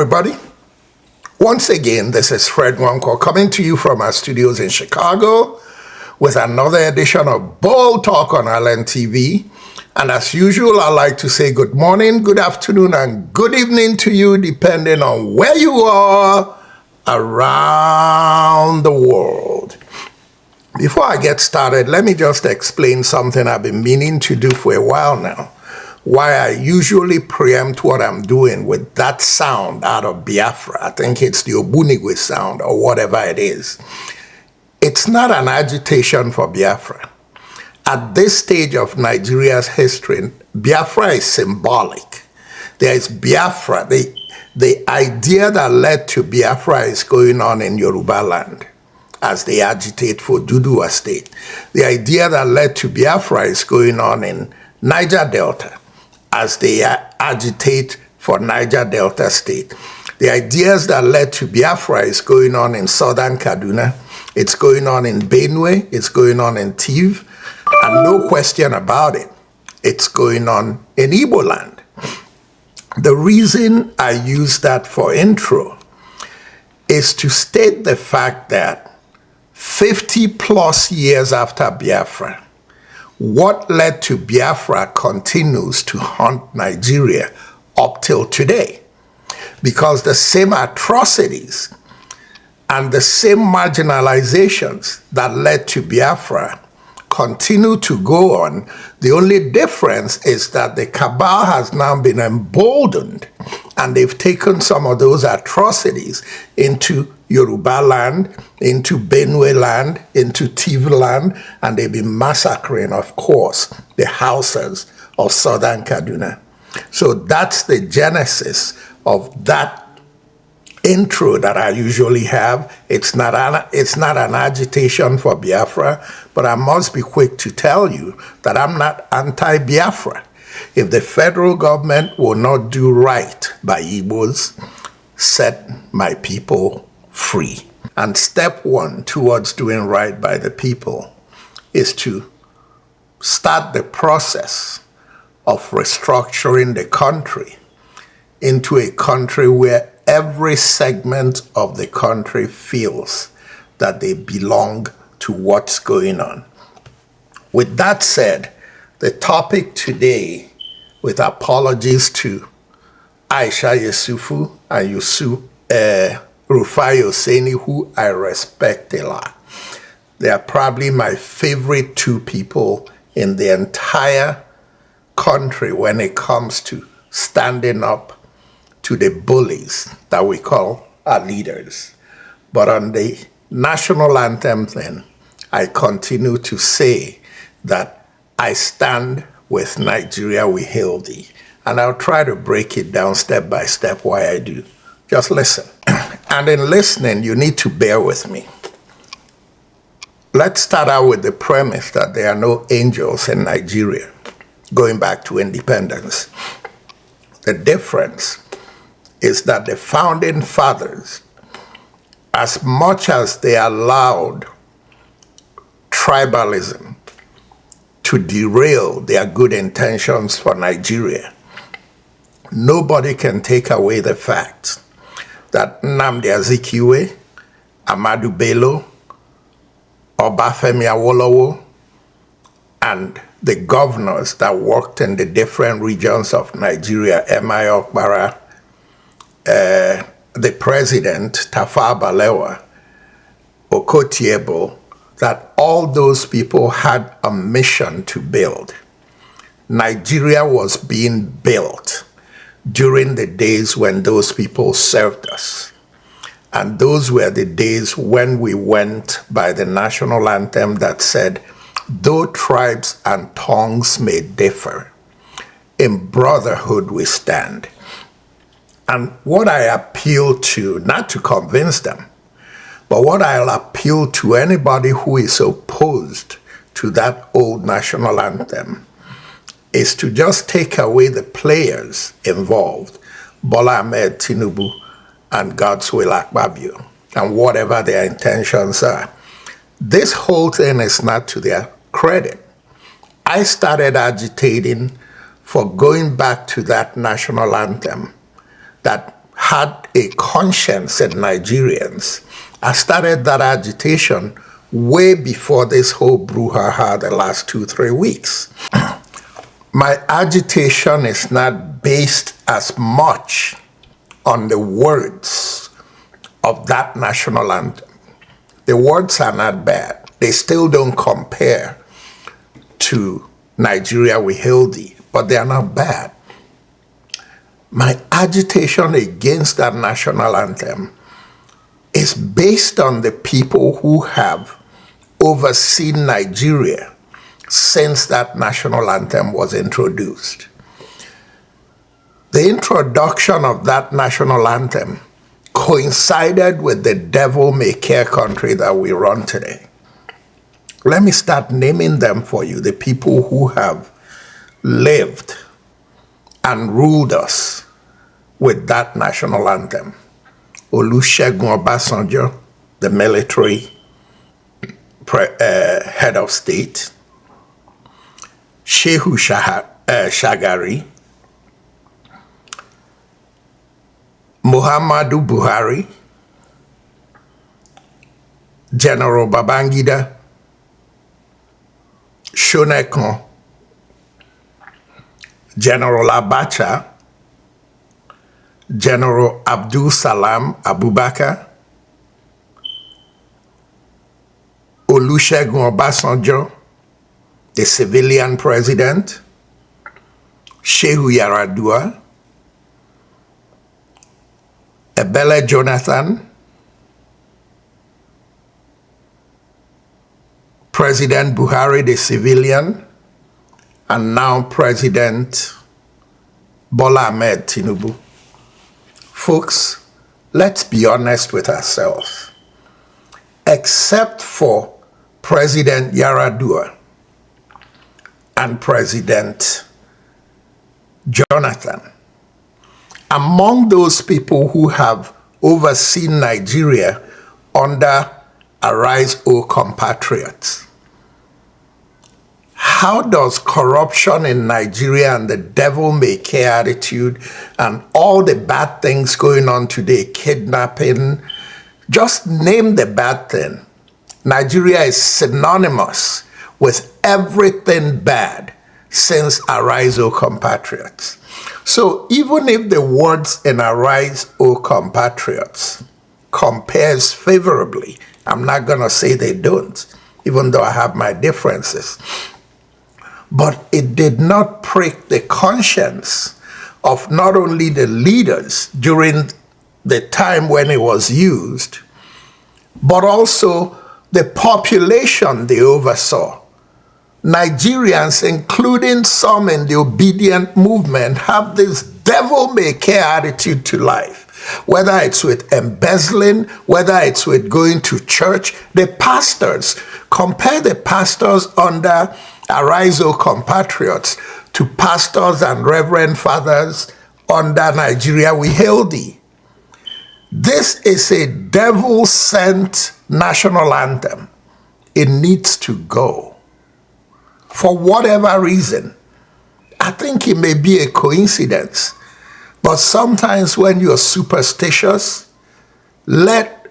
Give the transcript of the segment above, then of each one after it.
everybody. Once again, this is Fred Wanko coming to you from our studios in Chicago with another edition of Bold Talk on Island TV. And as usual, I like to say good morning, good afternoon, and good evening to you, depending on where you are around the world. Before I get started, let me just explain something I've been meaning to do for a while now. Why I usually preempt what I'm doing with that sound out of Biafra. I think it's the Obunigwe sound or whatever it is. It's not an agitation for Biafra. At this stage of Nigeria's history, Biafra is symbolic. There is Biafra. The idea that led to Biafra is going on in Yoruba land as they agitate for Dudua state. The idea that led to Biafra is going on in Niger Delta as they agitate for Niger Delta state. The ideas that led to Biafra is going on in southern Kaduna. It's going on in Benue. It's going on in Tiv. And no question about it, it's going on in Igbo land. The reason I use that for intro is to state the fact that 50 plus years after Biafra, what led to Biafra continues to haunt Nigeria up till today, because the same atrocities and the same marginalizations that led to Biafra continue to go on. The only difference is that the cabal has now been emboldened and they've taken some of those atrocities into Yoruba land, into Benue land, into Tiv land, and they've been massacring, of course, the Hausas of southern Kaduna. So that's the genesis of that intro that I usually have. It's not an agitation for Biafra, but I must be quick to tell you that I'm not anti-Biafra. If the federal government will not do right by Igbos, set my people free. And step one towards doing right by the people is to start the process of restructuring the country into a country where every segment of the country feels that they belong to what's going on. With that said, the topic today, with apologies to Aisha Yusufu and Rufai Oseni, who I respect a lot. They are probably my favorite two people in the entire country when it comes to standing up to the bullies that we call our leaders. But on the national anthem thing, I continue to say that I stand with Nigeria, we hail thee. And I'll try to break it down step by step why I do. Just listen. And in listening, you need to bear with me. Let's start out with the premise that there are no angels in Nigeria, going back to independence. The difference is that the founding fathers, as much as they allowed tribalism to derail their good intentions for Nigeria, nobody can take away the fact that Nnamdi Azikiwe, Ahmadu Bello, Obafemi Awolowo, and the governors that worked in the different regions of Nigeria, M.I. Okpara, the president, Tafawa Balewa, Okotiebo, that all those people had a mission to build. Nigeria was being built during the days when those people served us. And those were the days when we went by the national anthem that said, though tribes and tongues may differ, in brotherhood we stand. And what I appeal to, not to convince them, but what I'll appeal to anybody who is opposed to that old national anthem is to just take away the players involved, Bola Ahmed Tinubu and Godswill Akpabio, and whatever their intentions are. This whole thing is not to their credit. I started agitating for going back to that national anthem that had a conscience in Nigerians. I started that agitation way before this whole brouhaha the last 2-3 weeks. My agitation is not based as much on the words of that national anthem. The words are not bad. They still don't compare to Nigeria We Hail Thee, but they are not bad. My agitation against that national anthem is based on the people who have overseen Nigeria since that national anthem was introduced. The introduction of that national anthem coincided with the devil may care country that we run today. Let me start naming them for you, the people who have lived and ruled us with that national anthem. Olusegun Obasanjo, the military head of state. Shehu Shagari. Muhammadu Buhari. General Babangida. Shonekon. General Abacha, General Abdul Salam Abubakar, Olusegun Obasanjo, the civilian president, Shehu Yaradua, Ebele Jonathan, President Buhari, the civilian, and now President Bola Ahmed Tinubu. Folks, let's be honest with ourselves. Except for President Yaradua and President Jonathan, among those people who have overseen Nigeria under Arise O Compatriots, how does corruption in Nigeria and the devil may care attitude and all the bad things going on today, kidnapping, just name the bad thing. Nigeria is synonymous with everything bad since Arise O Compatriots. So even if the words in Arise O Compatriots compares favorably, I'm not going to say they don't, even though I have my differences. But it did not prick the conscience of not only the leaders during the time when it was used, but also the population they oversaw. Nigerians, including some in the obedient movement, have this devil may care attitude to life. Whether it's with embezzling, whether it's with going to church, the pastors, compare the pastors under Arise O Compatriots to pastors and reverend fathers under Nigeria We Hail Thee. This is a devil-sent national anthem. It needs to go. For whatever reason, I think it may be a coincidence, but sometimes when you're superstitious, let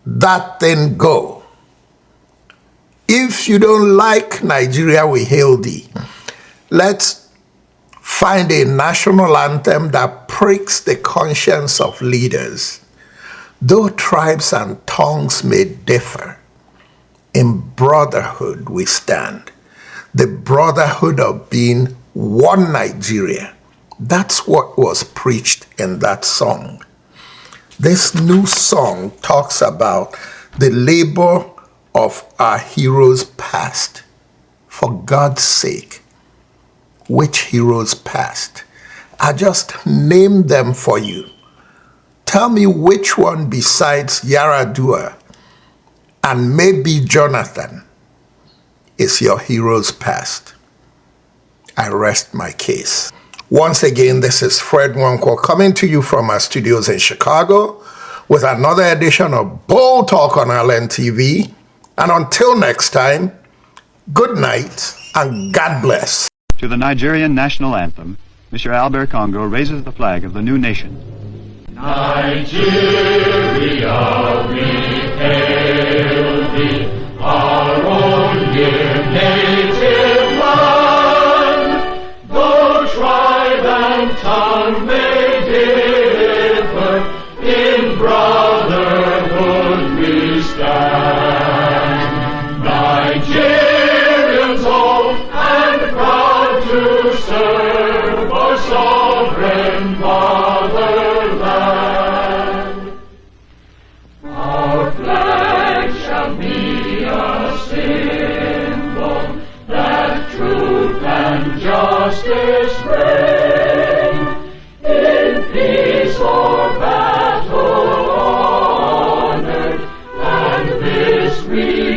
that thing go. If you don't like Nigeria We Hail Thee, let's find a national anthem that pricks the conscience of leaders. Though tribes and tongues may differ, in brotherhood we stand. The brotherhood of being one Nigeria. That's what was preached in that song. This new song talks about the labor of our heroes past. For God's sake, which heroes past? I just named them for you. Tell me which one besides Yaradua and maybe Jonathan is your heroes past. I rest my case. Once again, this is Fred Nwankwo coming to you from our studios in Chicago with another edition of Bold Talk on LNTV. And until next time, good night and God bless. To the Nigerian national anthem, Mr. Albert Congo raises the flag of the new nation. Nigeria, we hail thee, our own dear native land. Though tribe and tongue may differ, in brotherhood we stand. Nigerians old and proud to serve our sovereign motherland. Our flag shall be a symbol that truth and justice reign. In peace or battle honored, and this we